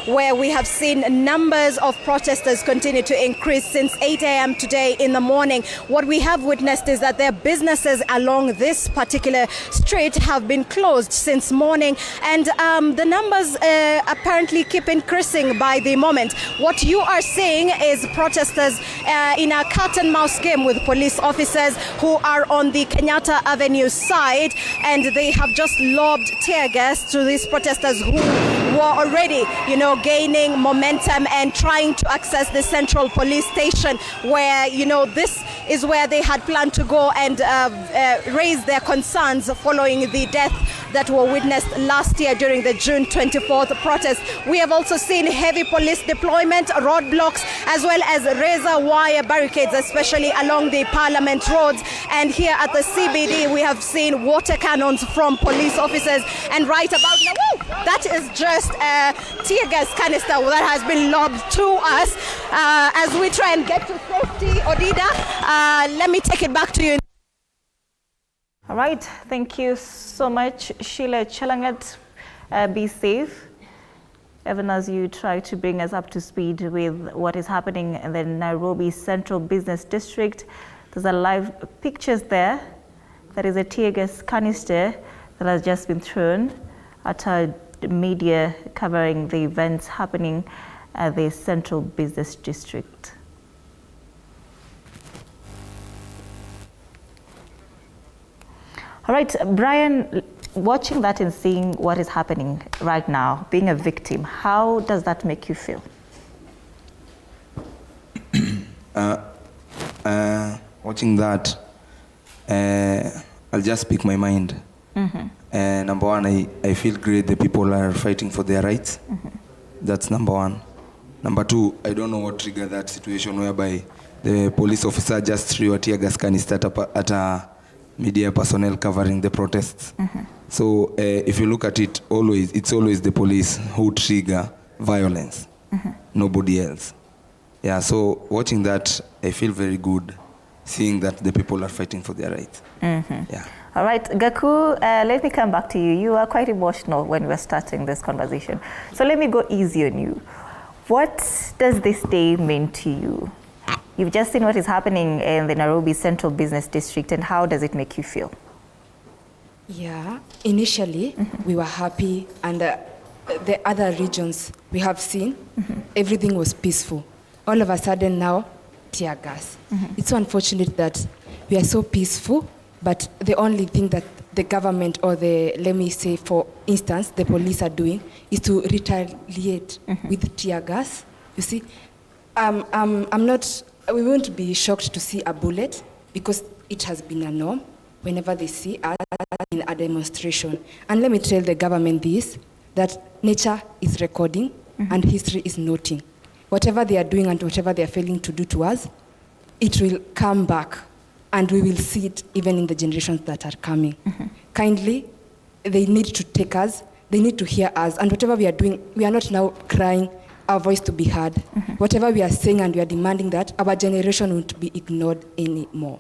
where we have seen numbers of protesters continue to increase since 8 a.m. today in the morning. What we have witnessed is that their businesses along this particular street have been closed since morning, and the numbers apparently keep increasing by the moment. What you are seeing is protesters in a cat and mouse game with police officers who are on the Kenyatta Avenue side, and they have just lobbed tear gas to these protesters who were already, gaining momentum and trying to access the central police station, where, this is where they had planned to go and raise their concerns following the death that were witnessed last year during the June 24th protest. We have also seen heavy police deployment, roadblocks, as well as razor wire barricades, especially along the Parliament roads. And here at the CBD, we have seen water cannons from police officers. And right about now, that is just a tear gas canister that has been lobbed to us as we try and get to safety. Odida, let me take it back to you. All right, thank you so much, Sheila Chelangat. Be safe, even as you try to bring us up to speed with what is happening in the Nairobi Central Business District. There's a live pictures there. There is a tear gas canister that has just been thrown at a media covering the events happening at the Central Business District. All right, Brian, watching that and seeing what is happening right now, being a victim, how does that make you feel? Watching that, I'll just speak my mind. Mm-hmm. Number one, I feel great the people are fighting for their rights. Mm-hmm. That's number one. Number two, I don't know what triggered that situation whereby the police officer just threw a tear gas canister at a media personnel covering the protests. Mm-hmm. So if you look at it, it's always the police who trigger violence, mm-hmm. Nobody else. Yeah, so watching that, I feel very good, seeing that the people are fighting for their rights. Mm-hmm. Yeah. All right, Gaku, let me come back to you. You are quite emotional when we were starting this conversation. So let me go easy on you. What does this day mean to you? You've just seen what is happening in the Nairobi Central Business District, and how does it make you feel? Yeah, initially we were happy, and the other regions we have seen, everything was peaceful. All of a sudden now, tear gas. It's so unfortunate that we are so peaceful, but the only thing that the government or let me say for instance, the police are doing is to retaliate with tear gas. You see, we won't be shocked to see a bullet because it has been a norm whenever they see us in a demonstration. And let me tell the government this, that nature is recording and history is noting. Whatever they are doing and whatever they are failing to do to us, it will come back and we will see it even in the generations that are coming. Kindly, they need to take us, they need to hear us, and whatever we are doing, we are not now crying our voice to be heard. Whatever we are saying, and we are demanding that our generation won't be ignored anymore.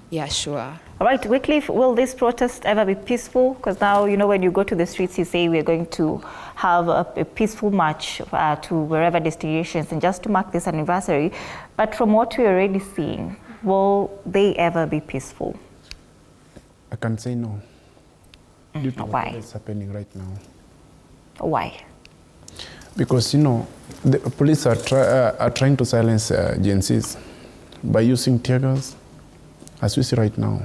Yeah, sure. All right, Wycliffe, will this protest ever be peaceful? Because now, when you go to the streets, you say we're going to have a peaceful march to wherever destinations, and just to mark this anniversary. But from what we're already seeing, will they ever be peaceful? I can say no. Due to Why? what is happening right now. Why? Because, the police are trying to silence Gen Zs by using tear gas, as we see right now.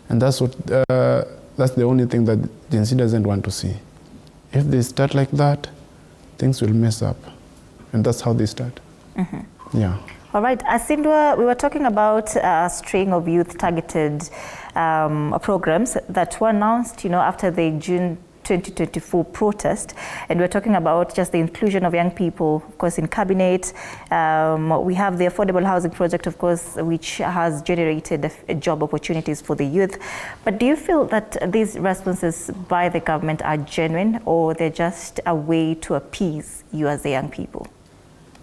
And that's the only thing that Gen Z doesn't want to see. If they start like that, things will mess up. And that's how they start. Yeah. All right, Asindwa, we were talking about a string of youth-targeted programs that were announced, after the June 2024 protest, and we're talking about just the inclusion of young people, of course, in cabinet. We have the affordable housing project, of course, which has generated job opportunities for the youth. But do you feel that these responses by the government are genuine, or they're just a way to appease you as the young people?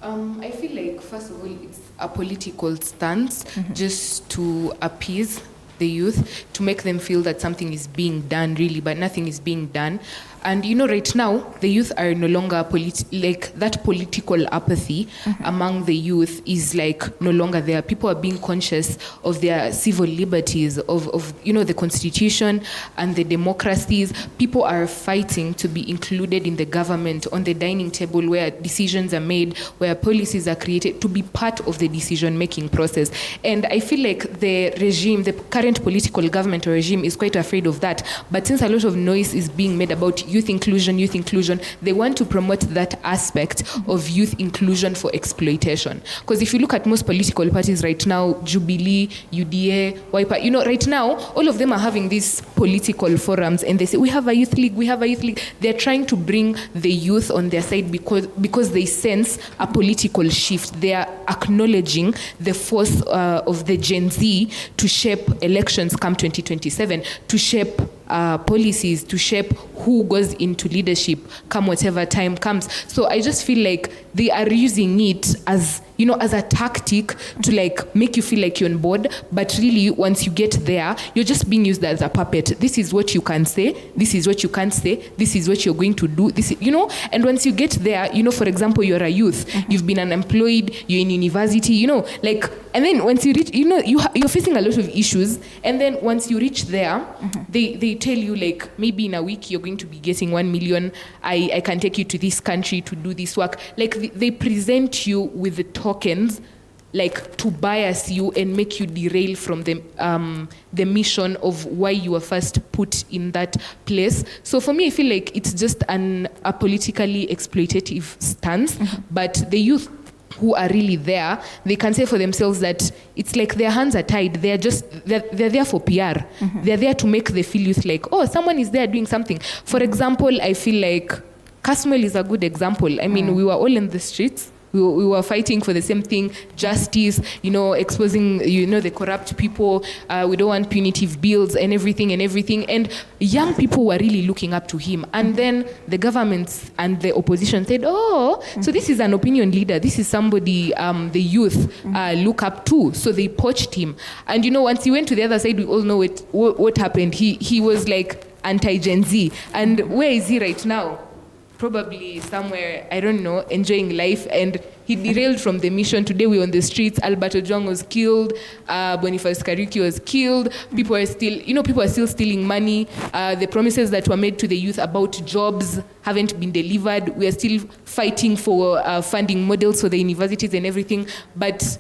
I feel like, first of all, it's a political stance just to appease the youth, to make them feel that something is being done really, but nothing is being done. And you know, right now, the youth are no longer like that political apathy among the youth is like no longer there. People are being conscious of their civil liberties, of you know, the constitution and the democracies. People are fighting to be included in the government, on the dining table where decisions are made, where policies are created, to be part of the decision-making process. And I feel like the regime, the current political government or regime is quite afraid of that. But since a lot of noise is being made about youth inclusion, they want to promote that aspect of youth inclusion for exploitation. Because if you look at most political parties right now, Jubilee, UDA, Wiper, you know, right now, all of them are having these political forums and they say, we have a youth league, we have a youth league. They're trying to bring the youth on their side because they sense a political shift. They are acknowledging the force of the Gen Z to shape elections come 2027, to shape policies, to shape who goes into leadership come whatever time comes. So I just feel like they are using it as, you know, as a tactic to like make you feel like you're on board, but really once you get there, you're just being used as a puppet. This is what you can say, this is what you can't say, this is what you're going to do, this is, you know. And once you get there, you know, for example, you're a youth, you've been unemployed, you're in university, you know, like, and then once you reach, you know, you're facing a lot of issues, and then once you reach there, they tell you like, maybe in a week you're going to be getting 1 million, I can take you to this country to do this work. Like they present you with the tokens, like to bias you and make you derail from the mission of why you were first put in that place. So for me, I feel like it's just a politically exploitative stance, but the youth who are really there, they can say for themselves that it's like their hands are tied. They're there for PR. They're there to make the feel youth like, oh, someone is there doing something. For example, I feel like Casmel is a good example. I mean, we were all in the streets. We were fighting for the same thing, justice, you know, exposing, you know, the corrupt people. We don't want punitive bills and everything. And young people were really looking up to him. And then the governments and the opposition said, oh, so this is an opinion leader. This is somebody the youth look up to. So they poached him. And, you know, once he went to the other side, we all know what happened. He was like anti-Gen Z. And where is he right now? Probably somewhere, I don't know, enjoying life, and he derailed from the mission. Today we're on the streets. Alberto Jong was killed. Boniface Kariuki was killed. People are still stealing money. The promises that were made to the youth about jobs haven't been delivered. We are still fighting for funding models for the universities and everything. But